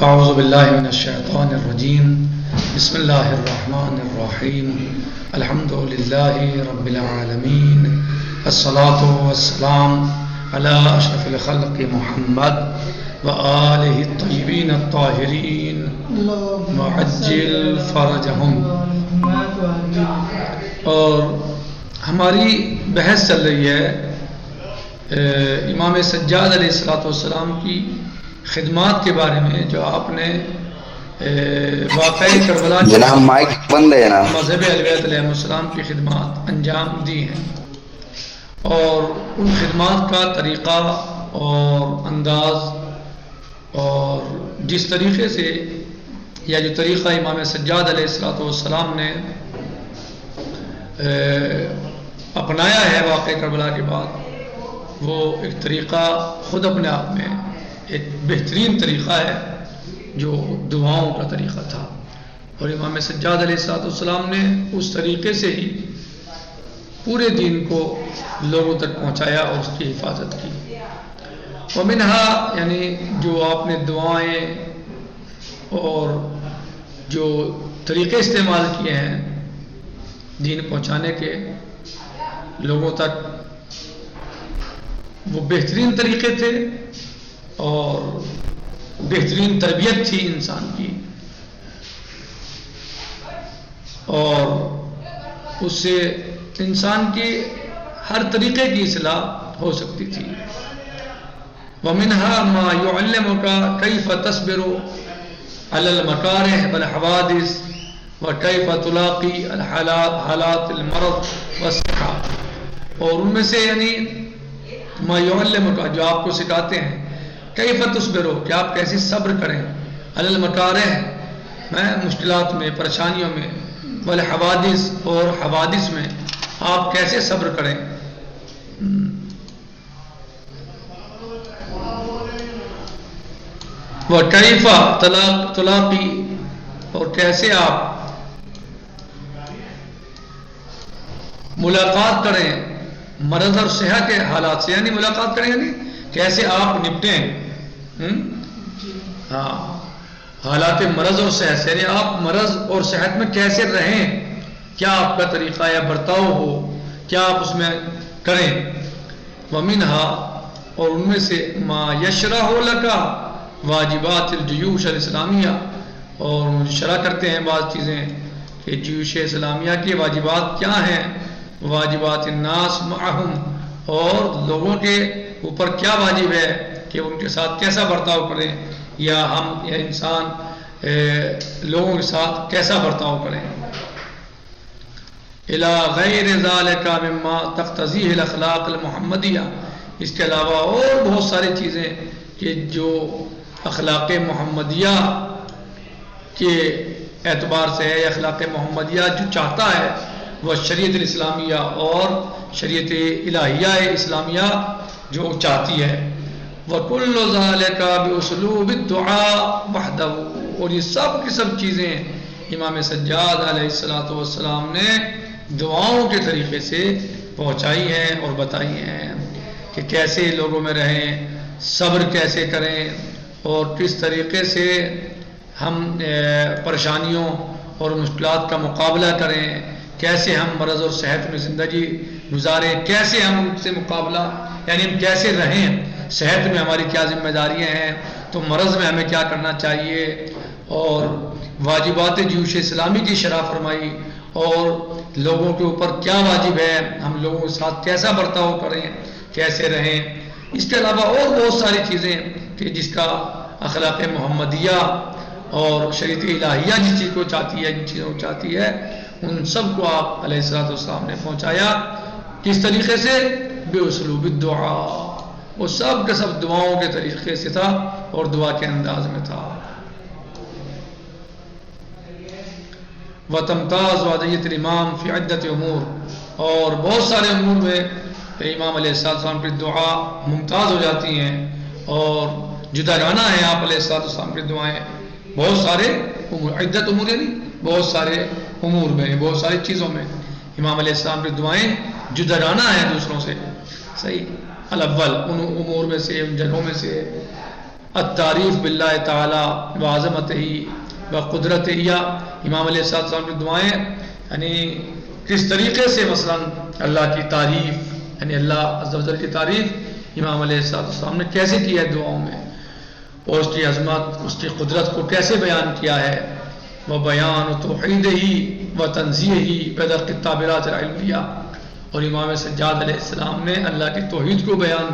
اعوذ باللہ من الشیطان الرجیم بسم اللہ الرحمن الرحیم الحمد للہ رب العالمین الصلاة والسلام علی اشرف الخلق محمد وآلہ الطیبین الطاہرین وعجل فرجہم۔ اور ہماری بحث چل رہی ہے امام سجاد علیہ السلام کی خدمات کے بارے میں، جو آپ نے واقعی کربلا مذہب اہل بیت علیہ السلام کی خدمات انجام دی ہیں، اور ان خدمات کا طریقہ اور انداز اور جس طریقے سے یا جو طریقہ امام سجاد علیہ السلام نے اپنایا ہے واقعی کربلا کے بعد، وہ ایک طریقہ خود اپنے آپ میں ایک بہترین طریقہ ہے جو دعاؤں کا طریقہ تھا، اور امام سجاد علیہ السلام نے اس طریقے سے ہی پورے دین کو لوگوں تک پہنچایا اور اس کی حفاظت کی۔ ومنہا یعنی جو آپ نے دعائیں اور جو طریقے استعمال کیے ہیں دین پہنچانے کے لوگوں تک، وہ بہترین طریقے تھے اور بہترین تربیت تھی انسان کی، اور اس سے انسان کی ہر طریقے کی اصلاح ہو سکتی تھی۔ ومنها ما يعلمك كيف تصبر على المكاره والحوادث وكيف تلاقي حالات المرض والصحة، اور ان میں سے یعنی ما يعلمك جو آپ کو سکھاتے ہیں، کیف تصبرو کہ آپ کیسے صبر کریں، علی المکارہ میں مشکلات میں پریشانیوں میں، والحوادث اور حوادث میں آپ کیسے صبر کریں۔ وکیف تلاقی اور کیسے آپ ملاقات کریں مرض اور صحت کے حالات سے، یعنی ملاقات کریں یعنی کیسے آپ نپٹیں حالات مرض اور صحت سے، یعنی آپ مرض اور صحت میں کیسے رہیں، کیا آپ کا طریقہ یا برتاؤ ہو، کیا آپ اس میں کریں۔ ومنہا اور ان میں سے ما یشرح لکا واجبات الجیوش الاسلامیہ، اور مجھے شرح کرتے ہیں بعض چیزیں کہ جیوش اسلامیہ کے واجبات کیا ہیں، واجبات الناس معہم، اور لوگوں کے اوپر کیا واجب ہے کہ ان کے ساتھ کیسا برتاؤ کریں، یا ہم یا انسان لوگوں کے ساتھ کیسا برتاؤ کریں۔ الی غیر ذالک مما تقتضیہ الاخلاق المحمدیہ، اس کے علاوہ اور بہت ساری چیزیں کہ جو اخلاق محمدیہ کے اعتبار سے ہے، اخلاق محمدیہ جو چاہتا ہے وہ شریعت الاسلامیہ اور شریعت الہیہ اسلامیہ جو چاہتی ہے۔ وَكُلُّ ذَلِكَ بِأُسْلُوبِ الدُّعَاءِ وَحْدَهُ، اور یہ سب کی سب چیزیں امام سجاد علیہ السلام نے دعاؤں کے طریقے سے پہنچائی ہیں اور بتائی ہیں کہ کیسے لوگوں میں رہیں، صبر کیسے کریں، اور کس طریقے سے ہم پریشانیوں اور مشکلات کا مقابلہ کریں، کیسے ہم مرض اور صحت میں زندگی گزاریں، کیسے ہم ان سے مقابلہ یعنی ہم کیسے رہیں، صحت میں ہماری کیا ذمہ داریاں ہیں تو مرض میں ہمیں کیا کرنا چاہیے، اور واجبات جیوش اسلامی کی شرح فرمائی، اور لوگوں کے اوپر کیا واجب ہے، ہم لوگوں کے ساتھ کیسا برتاؤ کریں، کیسے رہیں۔ اس کے علاوہ اور بہت ساری چیزیں کہ جس کا اخلاق محمدیہ اور شریعت الہیہ جس چیز کو چاہتی ہے، جن چیزوں کو چاہتی ہے، ان سب کو آپ علیہ السلام نے پہنچایا۔ کس طریقے سے؟ بے اسلوب الدعاء، وہ سب کا سب دعاؤں کے طریقے سے تھا اور دعا کے انداز میں تھا۔ وتمتاز وضعیت الامام فی عدت امور، اور بہت سارے امور میں امام علیہ السلام کی دعا ممتاز ہو جاتی ہیں اور جداگانہ ہیں آپ علیہ السلام کی دعائیں بہت سارے امور، عدت امور یعنی بہت سارے امور میں، بہت ساری چیزوں میں امام علیہ السلام کی دعائیں جداگانہ ہیں دوسروں سے، صحیح۔ الاول ان امور میں سے، ان جگہوں میں سے التعریف باللہ تعالی وعظمتہ وقدرتہ، یا امام علیہ السلام کی دعائیں یعنی کس طریقے سے مثلا اللہ کی تعریف، یعنی اللہ عز و جل کی تعریف امام علیہ السلام نے کیسے کی ہے دعاؤں میں، اور اس کی عظمت، اس کی قدرت کو کیسے بیان کیا ہے، وہ بیان توحید ہی و تنزیہ ہی بدق التعبیرات العلمیہ، اور امام سجاد علیہ السلام نے اللہ کی توحید کو بیان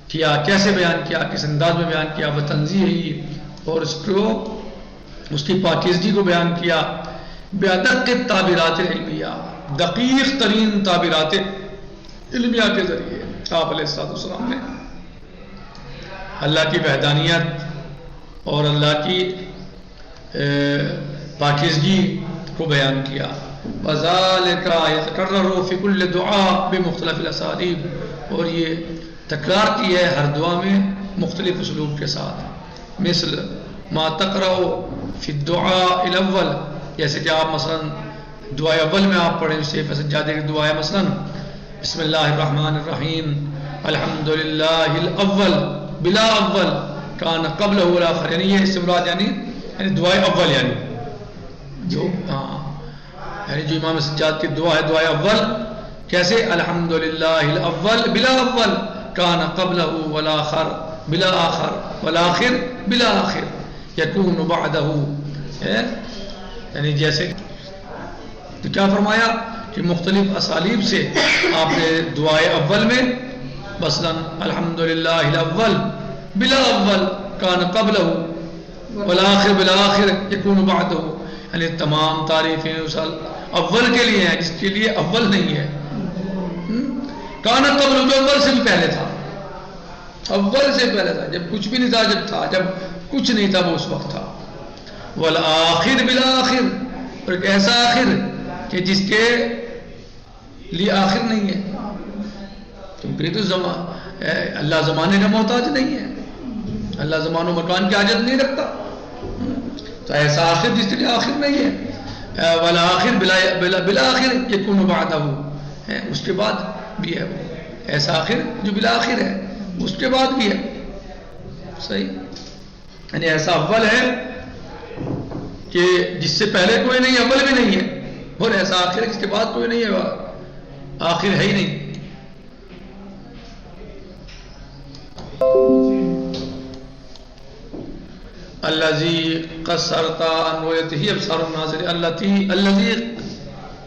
کیا، کیسے بیان کیا، کس انداز میں بیان کیا، وہ تنزیہ ہی، اور اس کی پاکیزگی کو بیان کیا، بدق التعبیرات العلمیہ، دقیق ترین تعبیرات علمیہ کے ذریعے آپ علیہ السلام نے اللہ کی وحدانیت اور اللہ کی پاکیزگی کو بیان کیا۔ وَذَلِكَ يَتَكَرَّرُ فِي كُلِّ دُعَاء بِمُخْتَلِفِ الْأَسَالِيبِ، اور یہ تکرار کی ہے ہر دعا میں مختلف اسلوب کے ساتھ، مثل ما تقرأ فی الدعاء الاول، جیسے کہ آپ مثلا دعائے اول میں آپ پڑھیں سیف سجادے کی دعائے مثلا بسم اللہ الرحمن الرحیم الحمدللہ الاول بلا اول کان قبلہ الاخر، یعنی یہ استمراد یعنی دعائے اول، یعنی جو امام سجاد کی دعا ہے دعائے اول کیسے، الحمدللہ الاول بلا اول کان قبلہ والآخر بلا آخر والآخر بلا آخر یکون بعدہ، یعنی جیسے تو کیا فرمایا کہ مختلف اسالیب سے آپ نے دعائے اول میں مثلا الحمدللہ الاول بلا اول کان قبلہ والآخر بالآخر یکون بعدہ، یعنی تمام تعریفیں اس اول کے لیے ہیں جس کے لیے اول نہیں ہے، کان قبلہ جو اول سے بھی پہلے تھا، اول سے پہلے تھا، جب کچھ بھی نہیں تھا، جب تھا، جب کچھ نہیں تھا وہ اس وقت تھا، والآخر بالآخر، اور ایک ایسا آخر کہ جس کے لیے آخر نہیں ہے، کیونکہ تو اللہ زمانے کا محتاج نہیں ہے، اللہ زمان و مکان کی حاجت نہیں رکھتا، تو ایسا آخر جس کے لیے آخر نہیں ہے، والآخر بالآخر یکون بعدہ، اس کے بعد بھی ہے وہ ایسا آخر جو بالآخر ہے، اس کے بعد بھی ہے، صحیح، یعنی ایسا اول ہے کہ جس سے پہلے کوئی نہیں، اول بھی نہیں ہے، اور ایسا آخر ہے جس کے بعد کوئی نہیں ہے، آخر ہے ہی نہیں۔ الذی قصرت عن رؤیتہ ابصار الناظرین، الذی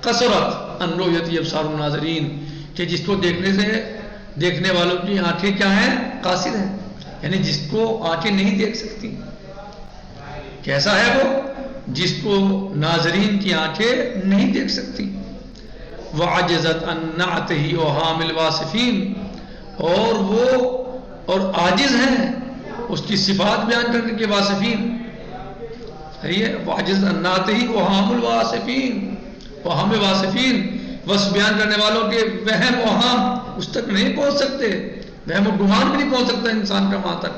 قصرت عن رؤیتہ ابصار الناظرین، کہ جس کو دیکھنے والوں کی آنکھیں کیا ہیں، قاصر ہیں، یعنی جس کو آنکھیں نہیں دیکھ سکتی، کیسا ہے وہ، جس کو ناظرین کی آنکھیں نہیں دیکھ سکتی، وعجزت عن نعتہ اوہام الواصفین، اور عاجز ہیں اس کی صفات بیان کرنے کے واصفین، وعجزت عن نعتہ اوہام الواصفین، اوہام واصفین، وصف بیان کرنے والوں کے وہم اوہام اس تک نہیں پہنچ سکتے، وہم و گمان بھی نہیں پہنچ سکتا انسان کا وہاں تک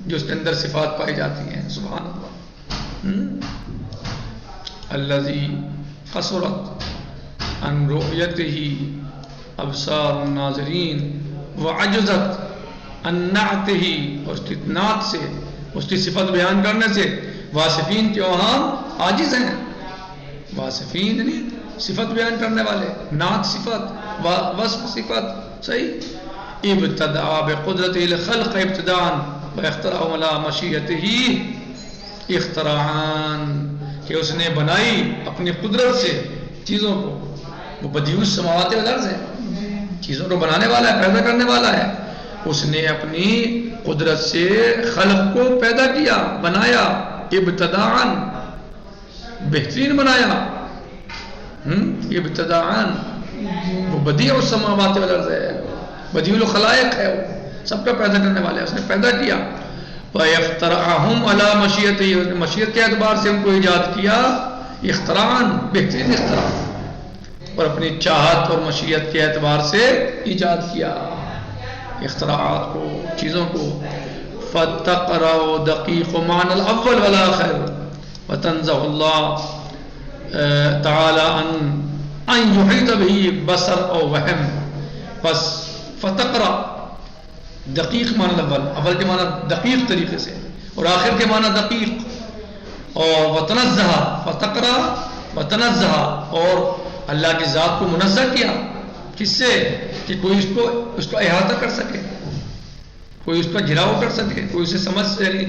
جو اس کے اندر صفات پائی جاتی ہیں، سبحان اللہ۔ الذی قصرت عن رؤیتہ ابصار الناظرین وعجزت عن نعتہ، اور اس کی نعت سے، اس کی صفت بیان کرنے سے واصفین کے اوہام عاجز ہیں، واصفین یعنی صفت بیان کرنے والے، نعت صفت، وصف صفت، صحیح، ابتدع بقدرت الخلق ابتداء واخترع علی مشیتہ اختراعان، کہ اس نے بنائی اپنی قدرت سے چیزوں کو، وہ بدیع السماوات والارض ہے، چیزوں کو بنانے والا ہے، پیدا کرنے والا ہے، اس نے اپنی قدرت سے خلق کو پیدا کیا، بنایا، ابتداءً، بہترین بنایا، ابتداءً، وہ بدیع السماوات والارض ہے، بدیع الخلائق ہے، وہ سب کا پیدا کرنے والا ہے، اس نے پیدا کیا، وَيَخْتَرَعَهُمْ عَلَى مَشِيَتِهِ، مشیت کے اعتبار سے ان کو ایجاد کیا، اختراعاً، بہترین اختراع، اور اپنی چاہت اور مشیت کے اعتبار سے ایجاد کیا اختراعات کو، چیزوں کو، فَتَقْرَوْ دَقِيقُ مَعْنَ الْأَوَّلِ وَالْآخِرِ وَتَنْزَهُ اللَّهُ تَعَالَى أَنْ يُحِيطَ بِهِ بَصَرْ أَوْ وَهْمٍ، بس فتقرأ دقیق معنی اول کے معنی دقیق طریقے سے، اور آخر کے معنی دقیق. اور وتنزہ فتقرا وتنزہ، اور اللہ کی ذات کو منزہ کیا. کس سے؟ کہ کوئی اس کو احاطہ کر سکے، کوئی اس پر گھراؤ کر سکے، کوئی اسے سمجھ سکے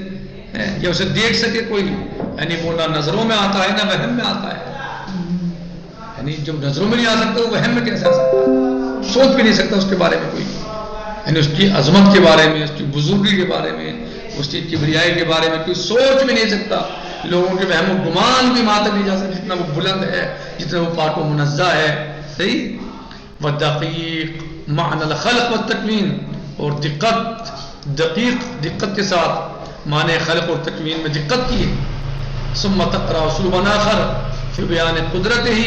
یا اسے دیکھ سکے کوئی. یعنی وہ نہ نظروں میں آتا ہے نہ وہم میں آتا ہے. یعنی جب نظروں میں نہیں آ سکتا وہ وہم میں کیسے آ سکتا ہے؟ سوچ بھی نہیں سکتا اس کے بارے میں کوئی. یعنی اس کی عظمت کے بارے میں، اس کی بزرگی کے بارے میں، اس کی کبریائی کے بارے میں کوئی سوچ بھی نہیں سکتا. لوگوں کے وہم و گمان بھی وہاں تک نہیں جا سکتا جتنا وہ بلند ہے، جتنا وہ پاک و منزہ ہے. صحیح. وَدَقِيق معنی الخلق والتکوین، اور دقت کے ساتھ معنی خلق اور تکوین میں دقت کی. ثم تقرأ اسلوبا آخر فی بیان قدرتہ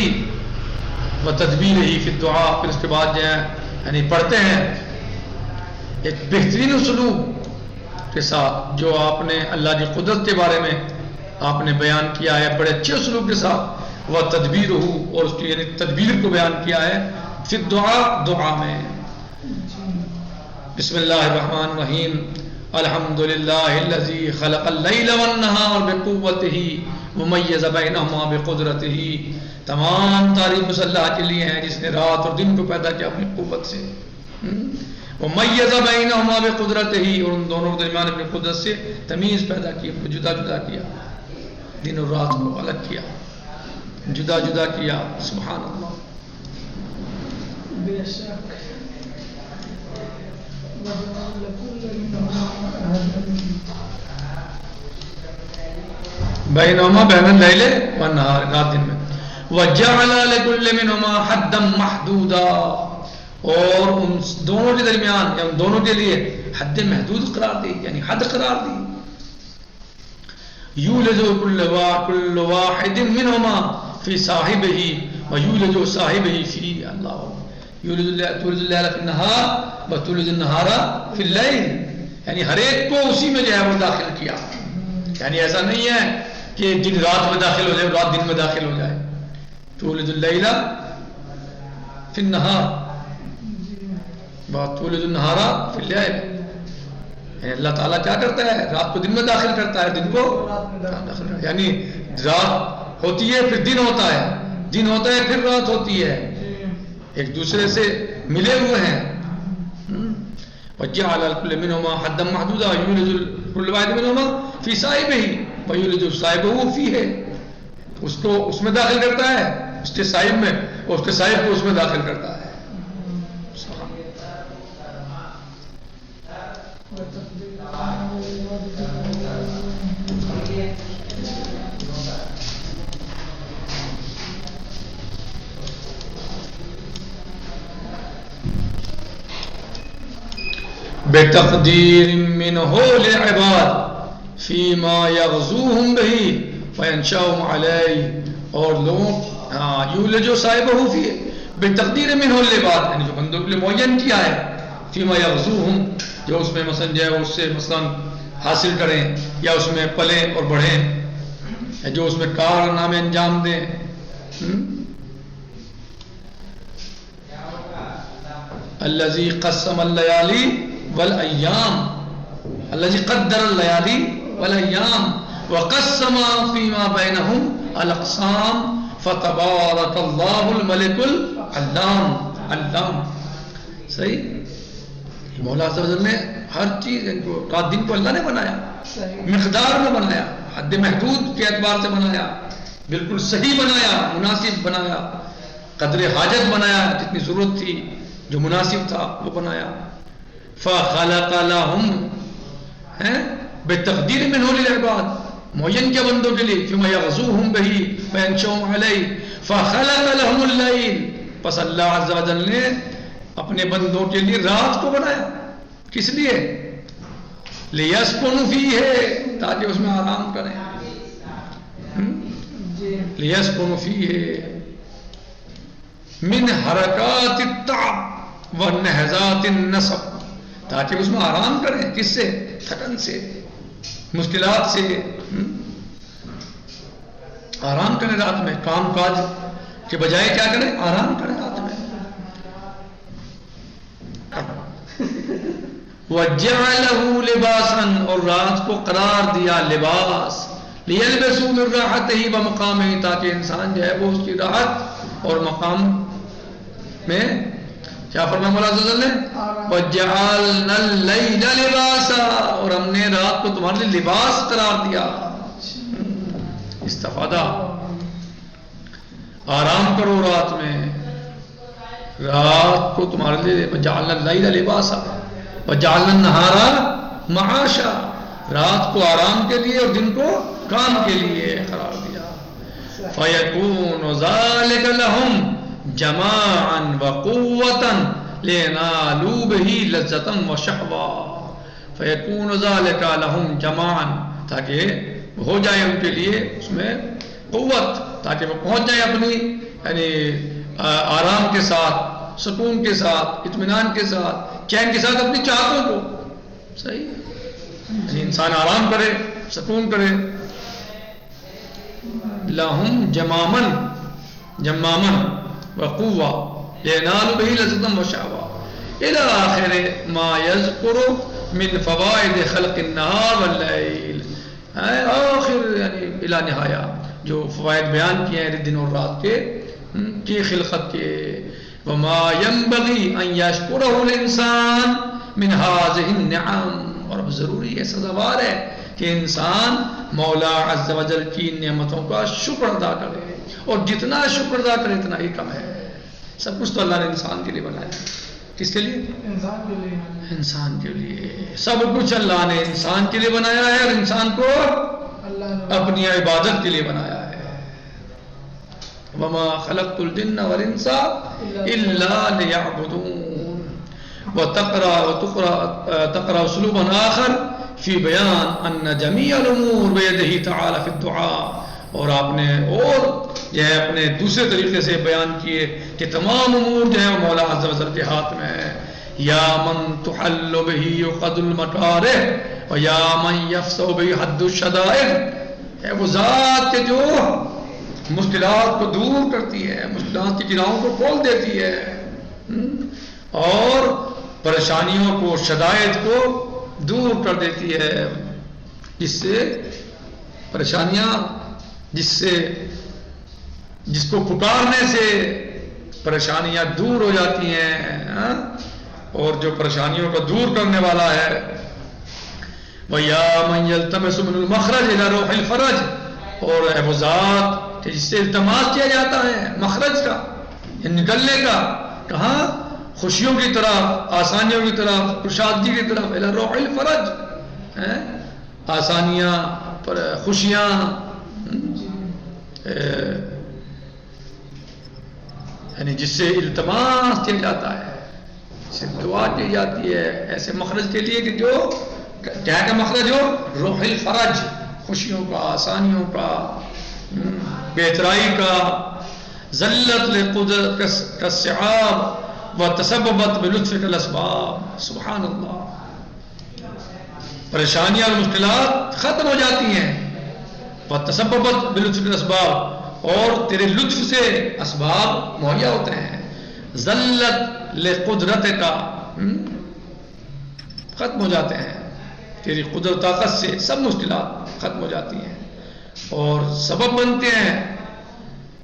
وتدبیرہ فی الدعاء. پھر اس کے بعد جو ہے یعنی پڑھتے ہیں ایک بہترین اسلوب کے ساتھ جو آپ نے اللہ کی قدرت کے بارے میں آپ نے بیان کیا ہے بڑے اچھے اسلوب کے ساتھ. وہ تدبیر ہو، اور اس کی یعنی تدبیر کو بیان کیا ہے فی الدعاء، دعا میں. بسم اللہ الرحمن الرحیم. الحمدللہ الذی خلق اللیل والنہار بقوتہ ومیز بینہما بقدرتہ. تمام تعریف اس اللہ کے لیے ہیں جس نے رات اور دن کو پیدا کیا اپنی قوت سے. ومیز بینہما بقدرتہ، اور ان دونوں کے درمیان اپنی قدرت سے تمیز پیدا کی، جدا جدا کیا، دن اور رات کو الگ کیا، جدا جدا کیا. سبحان اللہ. بے شک بینہما بین اللیل والنہار، رات دن میں. وجعل لكل منهما حدا محدودا، اور ان دونوں کے درمیان یا ان دونوں کے لیے حد محدود قرار دی، یعنی حد قرار دی. یولج کل واحد منهما فی صاحبہ ویولج صاحبہ فی. اللہ تولج اللیل فی النہار وتولج النہار فی اللیل، یعنی ہر ایک کو اسی میں جو ہے وہ داخل کیا. یعنی ایسا نہیں ہے کہ دن رات میں داخل ہو جائے، رات دن میں داخل ہو جائے. تولج اللیل فی النہار وتولج النہار فی اللیل. یعنی اللہ تعالیٰ کیا کرتا ہے؟ رات کو دن میں داخل کرتا ہے، دن کو داخل کرتا ہے. یعنی رات ہوتی ہے پھر دن ہوتا ہے، دن ہوتا ہے پھر رات ہوتی ہے، ایک دوسرے سے ملے ہوئے ہیں. وجعل لكل منهما حدا محدودا يولج كل واحد منهما في صاحبه ويولج صاحبه فيه. اس کو اس میں داخل کرتا ہے، اس کے صاحب میں، اور اس کے صاحب کو اس میں داخل کرتا ہے. بتقدیر منہ للعباد فیما یغزوہم بہی وینشاؤہم علیہ. اور لوگ یولجو صاحبہ فی بتقدیر منہ للعباد، یعنی جو بندوں کے لیے معین کیا ہے، فیما یغزوہم، جو اس میں مثلا جو ہے اس سے مثلا حاصل کریں یا اس میں پلیں اور بڑھیں، جو اس میں کارنامے انجام دیں. الذی قسم اللیالی والایام، الذی قدر اللیالی والایام وقسم فیما بینہم الاقسام فتبارک اللہ الملک العلام. علام. صحیح. مولا عز و جل نے ہر چیز کو، رات دن کو اللہ نے بنایا، مقدار میں بنایا، حد محدود کے اعتبار سے بنایا، بالکل صحیح بنایا، مناسب بنایا، قدر حاجت بنایا، جتنی ضرورت تھی جو مناسب تھا وہ بنایا. فخلق لهم بتقدیر منہ للعباد، معین کیا بندوں کے لیے، فیما یغزوہم بہی وینشاؤہم علیہ. فخلق لهم اللیل، پس اللہ عز و جل نے اپنے بندوں کے لیے رات کو بنایا. کس لیے؟ لیسکنوا فیہ، تاکہ اس میں آرام کریں. لیسکنوا فیہ من حرکات التعب ونہضات النصب، تاکہ اس میں آرام کریں. کس سے؟ تھکن سے، مشکلات سے. آرام کریں رات میں، کام کاج کے بجائے کیا کریں؟ آرام کریں رات میں. وَجَعَلَهُ لِبَاسًا اور رات کو قرار دیا لباس لِيَلْبَسُوا مِن رَاحَتِهِ بَمَقَامِهِ تاکہ انسان جو ہے وہ اس کی راحت اور مقام میں کیا فرمایا مولا عز و جل نے وَجَعَلْنَا اللَّيْلَ لِبَاسًا اور ہم نے رات کو تمہارے لیے لباس قرار دیا استفادہ آرام کرو رات میں رات کو تمہارے لیے وَجَعَلْنَا اللَّيْلَ لِبَاسًا وَجَعَلْنَا النَّهَارَ مَعَاشًا رات کو آرام کے لیے اور دن کو کام کے لیے قرار دیا فَيَكُونُ ذَلِكَ لَهُمْ جماعاً وقوتاً لِيَنَالُوا بِهِ لَذَّةً وَشَهْوَةً فَيَكُونُ ذَلِكَ لَهُمْ جماعاً تاکہ ہو جائے ان کے لیے اس میں قوت تاکہ وہ پہنچ جائے اپنی یعنی آرام کے ساتھ سکون کے ساتھ اطمینان کے ساتھ چین کے ساتھ اپنی چاہتوں کو صحیح یعنی انسان آرام کرے سکون کرے لَهُمْ جماماً وقوة لِيَنَالُوا بِهِ لَذَّةً وَشَهْوَةً إِلَى آخِرِ مَا يَذْكُرُ مِنْ فَوَائِدِ خَلْقِ النَّهَارِ وَاللَّيْلِ آخر یعنی الى نہایا جو فوائد بیان کیے ہیں دن اور رات کے خلقت کے وَمَا يَنبَغِي أَن يَشْكُرَهُ الْإِنسَانِ مِنْ هَذِهِ النِّعَمِ اور اب ضروری ہے سزاوار ہے کہ انسان مولا عز و جل کی نعمتوں کا شکر ادا کرے اور جتنا شکر ادا کرے اتنا ہی کم ہے سب کچھ تو اللہ نے انسان کے لیے بنایا کس کے لیے انسان کے لیے سب کچھ اللہ نے انسان کے لیے بنایا ہے اور انسان کو اپنی عبادت کے لیے بنایا ہے وَمَا خَلَقْتُ الْجِنَّ وَالْإِنسَ إِلَّا لِيَعْبُدُونَ وَتَقْرَأُ أُسْلُوبًا آخر فی بیان ان جمیع الامور بیدہ تعالی فی الدعاء اور آپ نے اور یہ اپنے دوسرے طریقے سے بیان کیے کہ تمام امور جو ہے مولا عز و جل کے ہاتھ میں ہے یا من تحل بہ عقد المطارح و یا من یفصح بہ حد الشدائد ہے وہ ذات کے جو مشکلات کو دور کرتی ہے مشکلات کی گراہوں کو کھول دیتی ہے اور پریشانیوں کو شدائد کو دور کر دیتی ہے جس سے پریشانیاں جس کو پکارنے سے پریشانیاں دور ہو جاتی ہیں اور جو پریشانیوں کو دور کرنے والا ہے وَيَا مَنْ يَلْتَمِسُ مِنُ الْمَخْرَجِ إِلَى رُوحِ الْفَرَجِ اور ہے وہ ذات جس سے التماس کیا جاتا ہے مخرج کا نکلنے کا کہاں خوشیوں کی طرف آسانیوں کی طرف کشادگی کی طرف إِلَى رُوحِ الْفَرَجِ آسانیاں خوشیاں یعنی جس سے التماس کیا جاتا ہے جس سے دعا کی جاتی ہے ایسے مخرج کے لیے کہ جو کیا کا مخرج ہو روح الفرج خوشیوں کا آسانیوں کا بہترائی کا ذلت لقدرت کالسحاب وتسببت بلطف الاسباب سبحان اللہ پریشانیاں اور مشکلات ختم ہو جاتی ہیں وتسببت بلطف الاسباب اور تیرے لطف سے اسباب مہیا ہوتے ہیں ذلت لقدرت کا ختم ہو جاتے ہیں تیری قدرت طاقت سے سب مشکلات ختم ہو جاتی ہیں اور سبب بنتے ہیں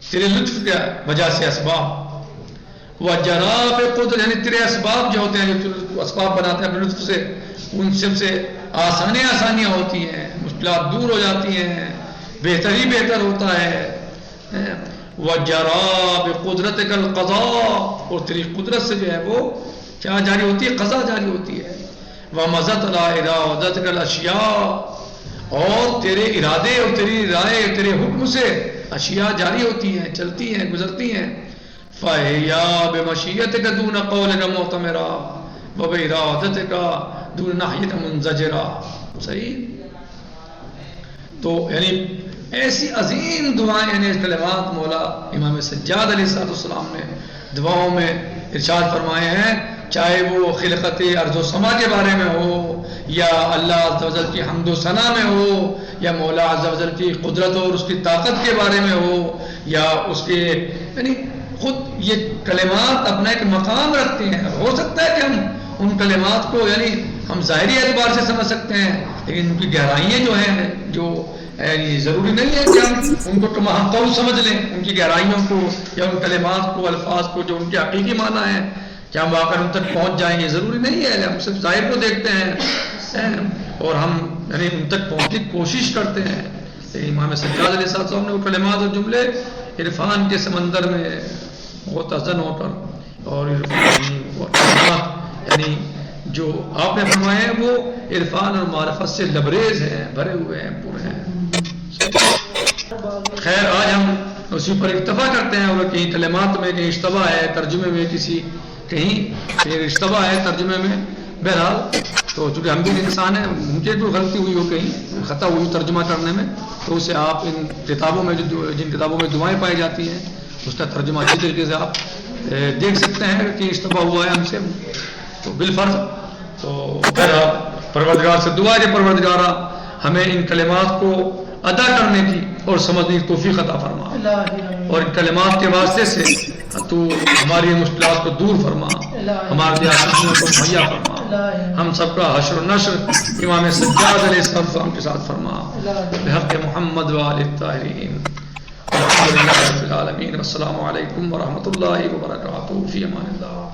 تیرے لطف کی وجہ سے اسباب وجراب قدرت یعنی تیرے اسباب جو ہوتے ہیں جو اسباب بناتے ہیں اپنے لطف سے ان سب سے آسانیاں ہوتی ہیں مشکلات دور ہو جاتی ہیں بہتر ہوتا ہے وجراب قدرت کا القضاء اور تیری قدرت سے جو ہے وہ کیا جاری ہوتی ہے قضا جاری ہوتی ہے ومزت لا ارادت کا الاشیاء اور تیرے ارادے اور تیری رائے تیرے حکم سے اشیاء جاری ہوتی ہیں چلتی ہیں گزرتی ہیں فَهِيَا بِمَشِيَّتِكَ دُونَ قَوْلِكَ مُعْتَمِرًا وَبِإِرَادَتِكَ دُونَ نَحْيِكَ مُنزَجِرًا صحیح تو یعنی ایسی عظیم دعائیں یعنی کلمات مولا امام سجاد علیہ السلام نے دعاؤں میں ارشاد فرمائے ہیں چاہے وہ خلقت ارض و سما کے بارے میں ہو یا اللہ عز و جل کی حمد و ثنا میں ہو یا مولا عز و جل کی قدرت اور اس کی طاقت کے بارے میں ہو یا اس کے یعنی خود یہ کلمات اپنا ایک مقام رکھتے ہیں ہو سکتا ہے کہ ہم ان کلمات کو یعنی ہم ظاہری اعتبار سے سمجھ سکتے ہیں، لیکن ان کی گہرائیاں جو ہیں جو یعنی ضروری نہیں ہے کہ ہم ان کو محقق سمجھ لیں، ان کی گہرائیوں کو یا ان کلمات کو، الفاظ کو جو ان کے حقیقی معنی ہیں کہ ہم آ کر ان تک پہنچ جائیں، یہ ضروری نہیں ہے. ہم صرف ظاہر کو دیکھتے ہیں اور ہم یعنی ان تک پہنچنے کی کوشش کرتے ہیں. امام سجاد علیہ السلام نے وہ کلمات اور جملے عرفان کے سمندر میں متزن ہو کر اور یعنی جو آپ نے فرمائے ہیں وہ عرفان اور معرفت سے لبریز ہیں، بھرے ہوئے ہیں، پورے ہیں. خیر آج ہم اسی پر اکتفا کرتے ہیں، اور کہیں کلمات میں کہیں اشتباہ ہے ترجمے میں، کہیں اشتباہ ہے ترجمے میں، بہرحال تو چونکہ ہم بھی انسان ہیں، ممکن کوئی غلطی ہوئی ہو، کہیں خطا ہوئی ترجمہ کرنے میں، تو اسے آپ ان کتابوں میں جن کتابوں میں دعائیں پائی جاتی ہیں اس کا ترجمہ اچھی طریقے سے آپ دیکھ سکتے ہیں کہ اشتباہ ہوا ہے ہم سے تو بالفرض. تو بہرحال پروردگار سے دعا ہے کہ پروردگارہ ہمیں ان کلمات کو ادا کرنے کی اور سمجھنے کی توفیق عطا فرما، اور ان کلمات کے واسطے سے تو ہماری مشکلات کو دور فرما، ہمارے لیے آسانیوں کو مہیا فرما، ہم سب کا حشر و نشر امام سجاد علیہ السلام کے ساتھ فرما، بحق محمد وآل الطاہرین. الحمد للہ رب العالمین. السلام علیکم ورحمۃ اللہ وبرکاتہ. فی امان اللہ.